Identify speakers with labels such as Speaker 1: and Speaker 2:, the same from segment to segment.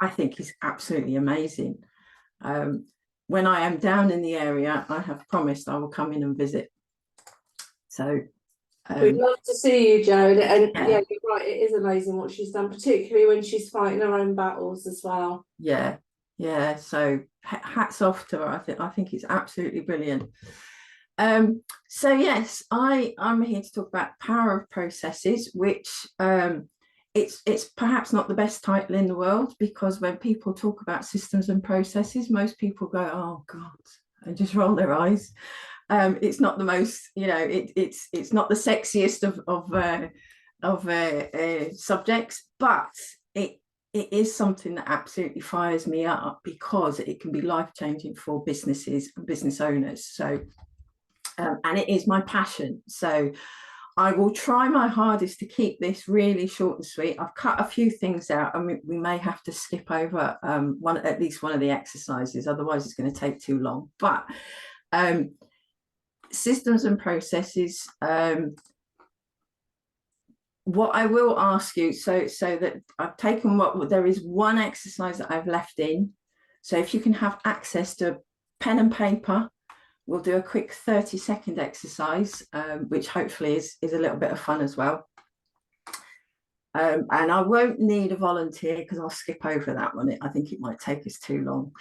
Speaker 1: I think is absolutely amazing. When I am down in the area, I have promised I will come in and visit. So
Speaker 2: we'd love to see you, Jo. And
Speaker 1: yeah,
Speaker 2: you're right, it is amazing what she's done, particularly when she's fighting her own battles as well.
Speaker 1: yeah. So hats off to her. I think it's absolutely brilliant. So yes, I'm here to talk about power of processes, which it's perhaps not the best title in the world, because when people talk about systems and processes, most people go, oh God, and just roll their eyes. It's not the most, it's not the sexiest of subjects, but it is something that absolutely fires me up, because it can be life-changing for businesses and business owners. So and it is my passion. So I will try my hardest to keep this really short and sweet. I've cut a few things out, and we may have to skip over at least one of the exercises, otherwise it's going to take too long. But systems and processes, what I will ask you, so that I've taken there is one exercise that I've left in. So if you can have access to pen and paper, we'll do a quick 30-second exercise, which hopefully is a little bit of fun as well. And I won't need a volunteer, because I'll skip over that one. I think it might take us too long.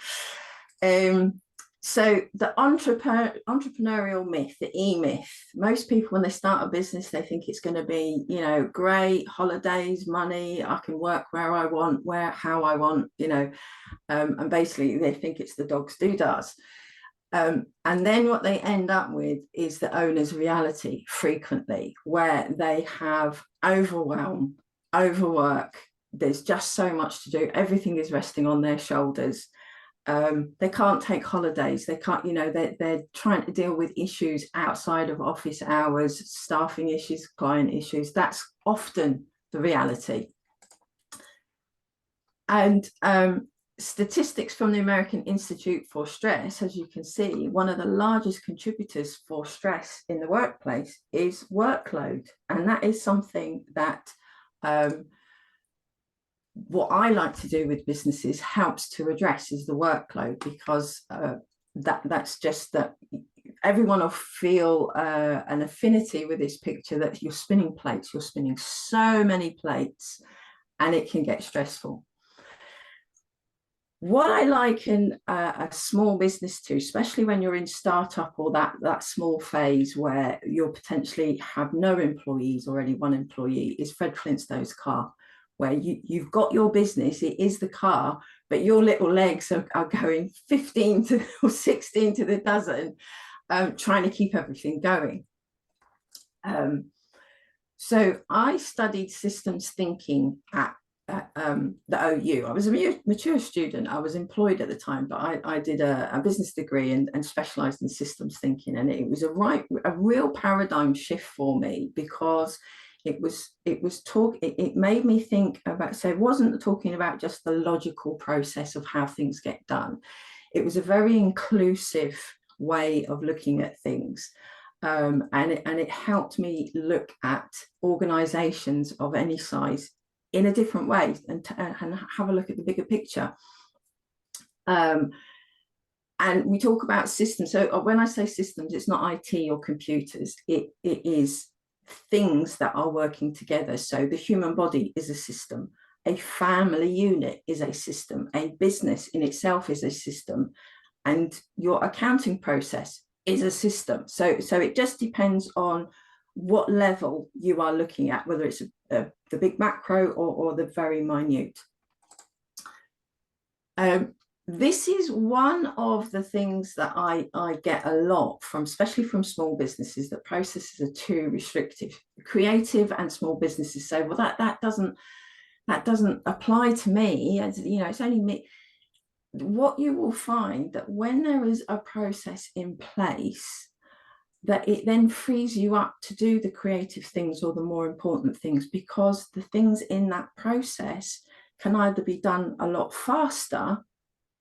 Speaker 1: So the entrepreneurial myth, the E-myth, most people when they start a business, they think it's going to be, great, holidays, money, I can work where I want, how I want, and basically they think it's the dog's doodads. And then what they end up with is the owner's reality frequently, where they have overwhelm, overwork. There's just so much to do. Everything is resting on their shoulders. They can't take holidays. They can't, they're trying to deal with issues outside of office hours, staffing issues, client issues. That's often the reality. And statistics from the American Institute for Stress, as you can see, one of the largest contributors for stress in the workplace is workload. And that is something that what I like to do with businesses helps to address, is the workload, because that's just that everyone will feel an affinity with this picture, that you're spinning plates, you're spinning so many plates, and it can get stressful. What I liken a small business to, especially when you're in startup or that small phase where you'll potentially have no employees or only one employee, is Fred Flintstone's car, where you've got your business, it is the car, but your little legs are going 15 or 16 to the dozen, trying to keep everything going. So I studied systems thinking at the OU. I was a mature student. I was employed at the time, but I did a business degree and specialized in systems thinking. And it was a real paradigm shift for me, because it made me think about, so it wasn't talking about just the logical process of how things get done. It was a very inclusive way of looking at things. And it helped me look at organizations of any size in a different way, and have a look at the bigger picture. And we talk about systems. So when I say systems, it's not IT or computers. It is things that are working together. So the human body is a system. A family unit is a system. A business in itself is a system. And your accounting process is a system. So it just depends on what level you are looking at, whether it's the big macro or the very minute. This is one of the things that I get a lot from, especially from small businesses, that processes are too restrictive. Creative and small businesses say, well, that doesn't apply to me, as it's only me. What you will find, that when there is a process in place, that it then frees you up to do the creative things or the more important things, because the things in that process can either be done a lot faster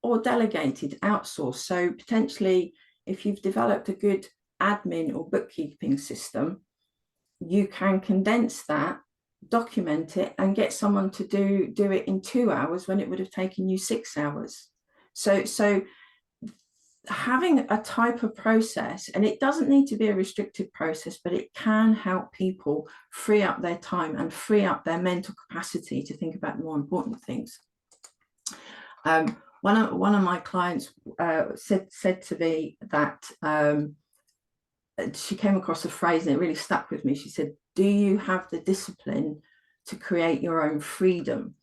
Speaker 1: or delegated, outsourced. So potentially, if you've developed a good admin or bookkeeping system, you can condense that document it, and get someone to do it in 2 hours when it would have taken you 6 hours. So having a type of process, and it doesn't need to be a restrictive process, but it can help people free up their time and free up their mental capacity to think about more important things. One of my clients said to me that she came across a phrase and it really stuck with me. She said, do you have the discipline to create your own freedom?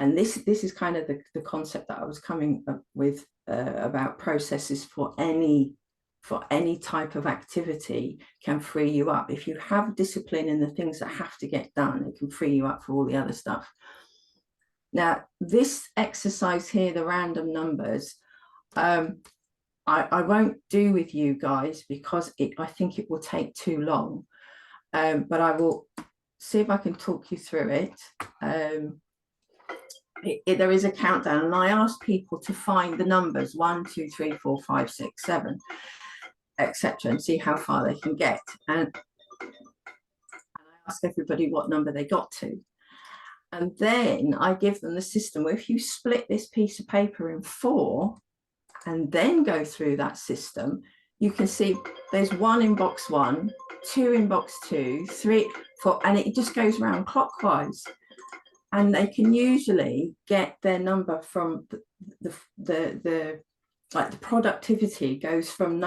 Speaker 1: And this is kind of the concept that I was coming up with about processes for any type of activity can free you up. If you have discipline in the things that have to get done, it can free you up for all the other stuff. Now, this exercise here, the random numbers, I won't do with you guys because I think it will take too long, but I will see if I can talk you through it. There is a countdown, and I ask people to find the numbers 1, 2, 3, 4, 5, 6, 7, etc., and see how far they can get. And I ask everybody what number they got to. And then I give them the system where if you split this piece of paper in 4 and then go through that system, you can see there's 1 in box 1, 2 in box 2, 3, 4, and it just goes around clockwise. And they can usually get their number from the productivity goes from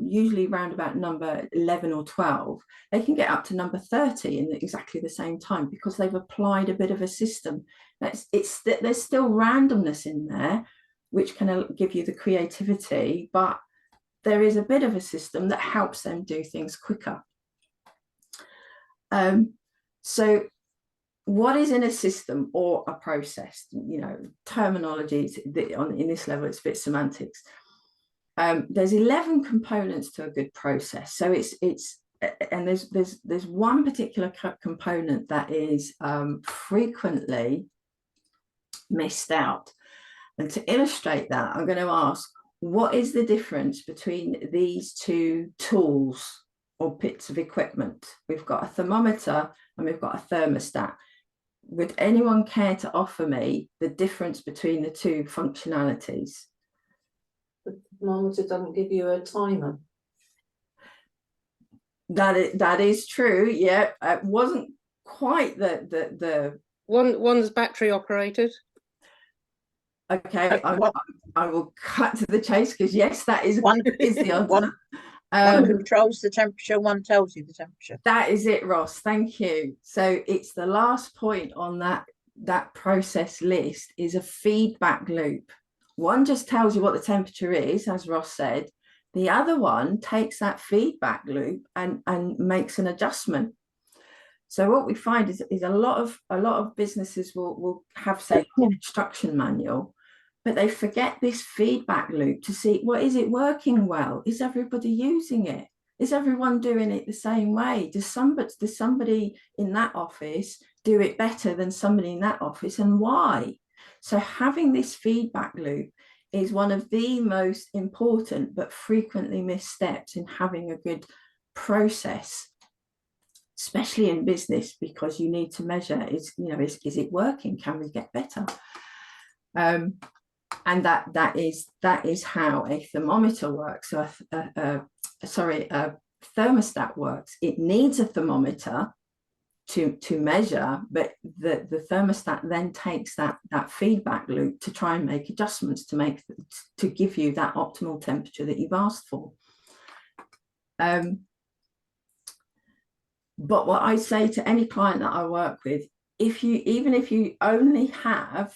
Speaker 1: usually around about number 11 or 12. They can get up to number 30 in exactly the same time because they've applied a bit of a system. There's still randomness in there, which can give you the creativity, but there is a bit of a system that helps them do things quicker. So what is in a system or a process? Terminology in this level, it's a bit semantics. There's 11 components to a good process. So and there's one particular component that is frequently missed out. And to illustrate that, I'm going to ask, what is the difference between these two tools or bits of equipment? We've got a thermometer and we've got a thermostat. Would anyone care to offer me the difference between the two functionalities?
Speaker 2: The thermometer doesn't give you a timer.
Speaker 1: That is true. Yeah, it wasn't quite the
Speaker 3: one's battery operated.
Speaker 1: Okay, I will cut to the chase because yes, that is the answer.
Speaker 4: One controls the temperature, one tells you the temperature.
Speaker 1: That is it, Ross. Thank you. So it's the last point on that process list is a feedback loop. One just tells you what the temperature is, as Ross said. The other one takes that feedback loop and makes an adjustment. So what we find is a lot of businesses will have, say, an instruction manual, but they forget this feedback loop to see, well, is it working well? Is everybody using it? Is everyone doing it the same way? Does somebody in that office do it better than somebody in that office, and why? So having this feedback loop is one of the most important but frequently missed steps in having a good process, especially in business, because you need to measure, is it working? Can we get better? And that is how a thermometer works. So a thermostat works. It needs a thermometer to measure, but the thermostat then takes that feedback loop to try and make adjustments to give you that optimal temperature that you've asked for. But what I say to any client that I work with, even if you only have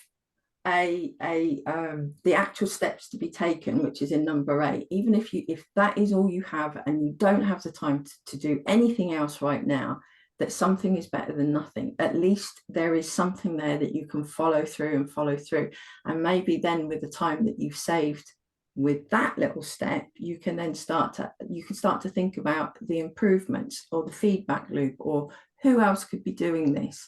Speaker 1: the actual steps to be taken, which is in number 8, even if that is all you have and you don't have the time to do anything else right now, that something is better than nothing. At least there is something there that you can follow through, and maybe then with the time that you've saved with that little step, you can then start to think about the improvements or the feedback loop, or who else could be doing this.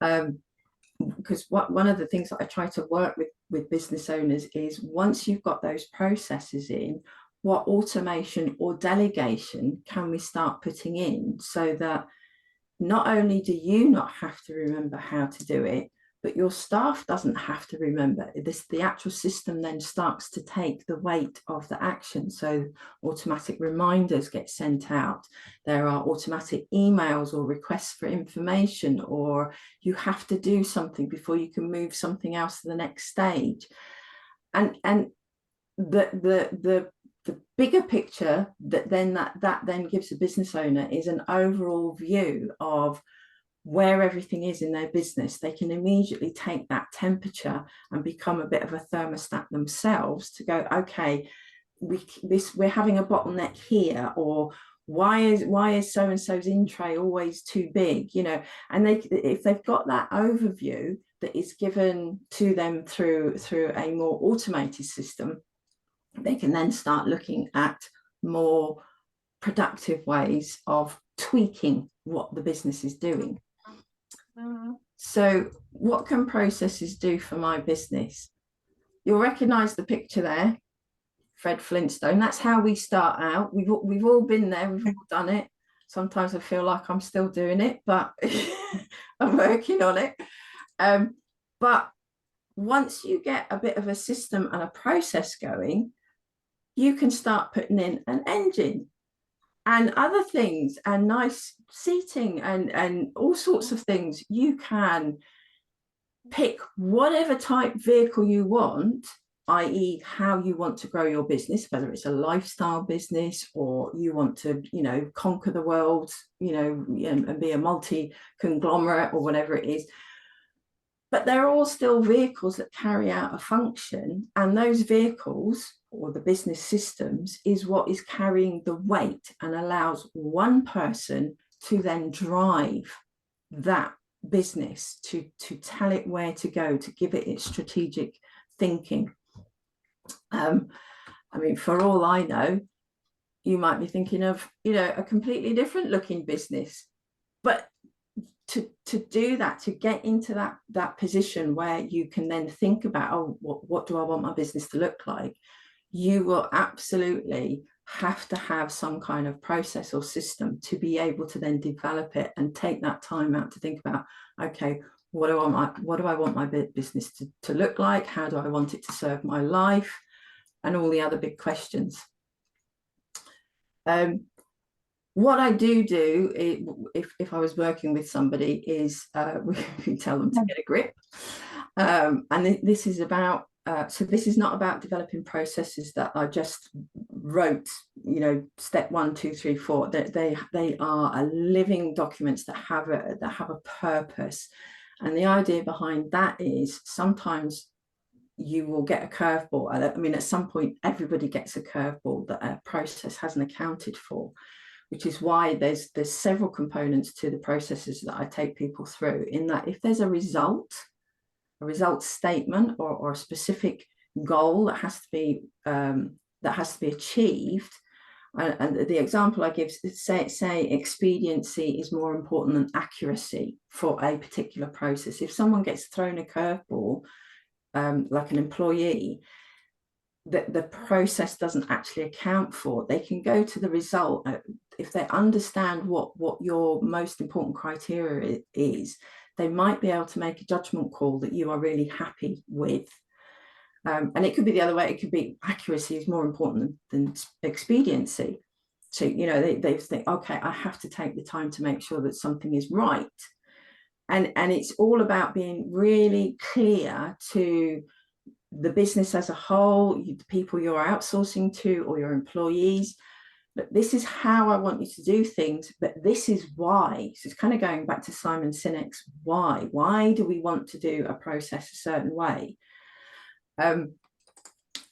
Speaker 1: Because one of the things that I try to work with business owners is, once you've got those processes in, what automation or delegation can we start putting in so that not only do you not have to remember how to do it, but your staff doesn't have to remember this. The actual system then starts to take the weight of the action. So automatic reminders get sent out. There are automatic emails or requests for information, or you have to do something before you can move something else to the next stage. And the bigger picture that then gives a business owner is an overall view of where everything is in their business. They can immediately take that temperature and become a bit of a thermostat themselves to go, okay, we're having a bottleneck here, or why is so and so's in tray always too big, you know. And if they've got that overview that is given to them through a more automated system, they can then start looking at more productive ways of tweaking what the business is doing. So what can processes do for my business? You'll recognize the picture there, Fred Flintstone. That's how we start out. We've all been there, we've all done it. Sometimes I feel like I'm still doing it, but I'm working on it. But once you get a bit of a system and a process going, you can start putting in an engine and other things and nice seating and all sorts of things. You can pick whatever type vehicle you want, i.e. how you want to grow your business, whether it's a lifestyle business or you want to, you know, conquer the world, you know, and be a multi-conglomerate or whatever it is. But they're all still vehicles that carry out a function, and those vehicles or the business systems is what is carrying the weight and allows one person to then drive that business, to tell it where to go, to give it its strategic thinking. I mean, for all I know, you might be thinking of, you know, a completely different looking business, but to do that, to get into that position where you can then think about, oh, what do I want my business to look like? You will absolutely have to have some kind of process or system to be able to then develop it and take that time out to think about, okay, what do I want my business to look like? How do I want it to serve my life? And all the other big questions. What I do if I was working with somebody is we tell them to get a grip. And this is about, so this is not about developing processes that I just wrote, you know, step 1, 2, 3, 4. They are living documents that have a purpose. And the idea behind that is sometimes you will get a curveball. I mean, at some point, everybody gets a curveball that a process hasn't accounted for, which is why there's several components to the processes that I take people through, in that if there's a result statement or a specific goal that has to be achieved, and the example I give is say expediency is more important than accuracy for a particular process. If someone gets thrown a curveball, like an employee, that the process doesn't actually account for, they can go to the result. If they understand what your most important criteria is, they might be able to make a judgment call that you are really happy with. And it could be the other way. It could be accuracy is more important than expediency. So, you know, they think, okay, I have to take the time to make sure that something is right. And it's all about being really clear to the business as a whole, the people you're outsourcing to or your employees. But this is how I want you to do things, but this is why. So it's kind of going back to Simon Sinek's why. Why do we want to do a process a certain way? I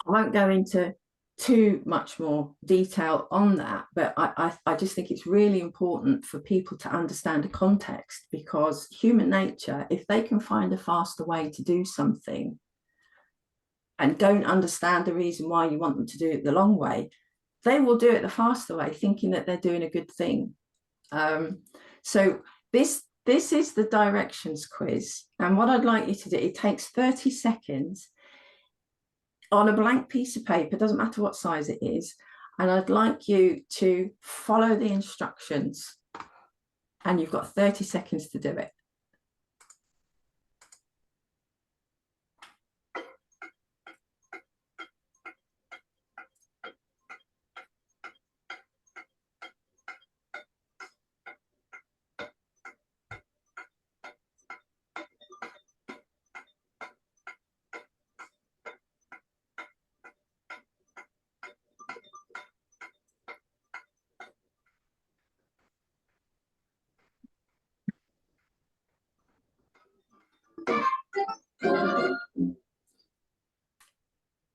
Speaker 1: won't go into too much more detail on that, but I just think it's really important for people to understand the context, because human nature, if they can find a faster way to do something and don't understand the reason why you want them to do it the long way, they will do it the faster way, thinking that they're doing a good thing. So this is the directions quiz. And what I'd like you to do, it takes 30 seconds on a blank piece of paper, doesn't matter what size it is. And I'd like you to follow the instructions. and you've got 30 seconds to do it.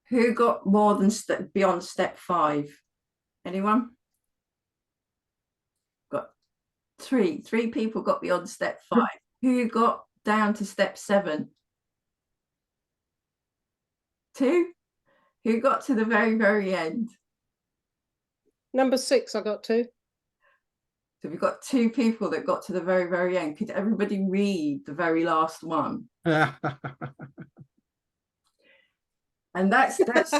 Speaker 1: Who got more than beyond step 5? Anyone? Got three people got beyond step 5. Who got down to step 7? 2. Who got to the very, very end?
Speaker 3: Number 6, I got to.
Speaker 1: So we've got 2 people that got to the very, very end. Could everybody read the very last one? And that's okay,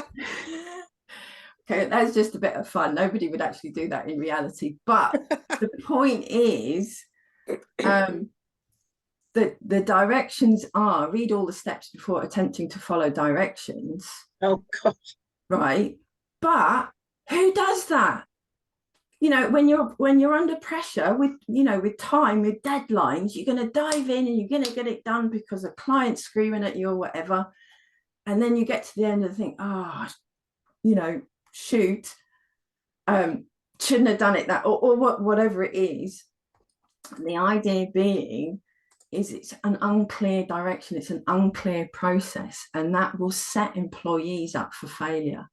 Speaker 1: that's just a bit of fun. Nobody would actually do that in reality. But the point is, the directions are read all the steps before attempting to follow directions.
Speaker 4: Oh God.
Speaker 1: Right. But who does that? You know, when you're under pressure with, you know, with time, with deadlines, you're going to dive in and you're going to get it done because a client's screaming at you or whatever. And then you get to the end and think, oh, you know, shoot, shouldn't have done it that, or whatever it is. And the idea being is it's an unclear direction, it's an unclear process, and that will set employees up for failure.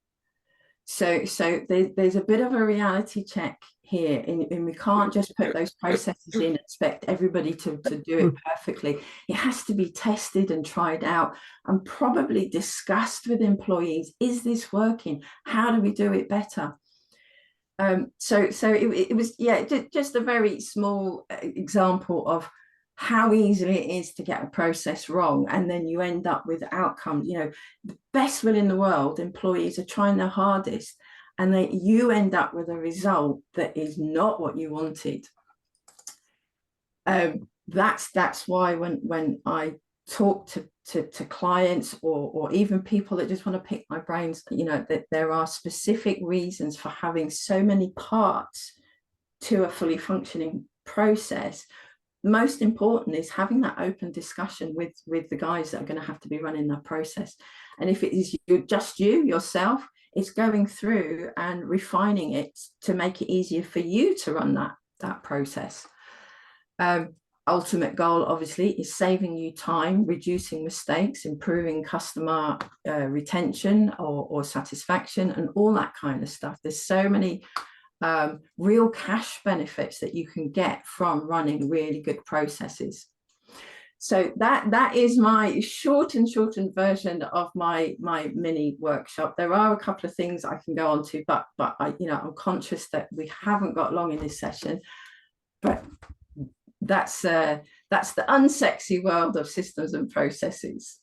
Speaker 1: So there's a bit of a reality check here, and we can't just put those processes in and expect everybody to do it perfectly. It has to be tested and tried out and probably discussed with employees. Is this working? How do we do it better? So it was, yeah, just a very small example of how easily it is to get a process wrong, and then you end up with outcomes. You know, the best will in the world, employees are trying their hardest, and you end up with a result that is not what you wanted. That's why when I talk to clients or even people that just want to pick my brains, you know, that there are specific reasons for having so many parts to a fully functioning process. Most important is having that open discussion with the guys that are going to have to be running that process. And if it is just yourself, it's going through and refining it to make it easier for you to run that process. Ultimate goal, obviously, is saving you time, reducing mistakes, improving customer retention or satisfaction, and all that kind of stuff. There's so many real cash benefits that you can get from running really good processes. So that is my shortened version of my mini workshop. There are a couple of things I can go on to, but I, you know, I'm conscious that we haven't got long in this session. But that's the unsexy world of systems and processes.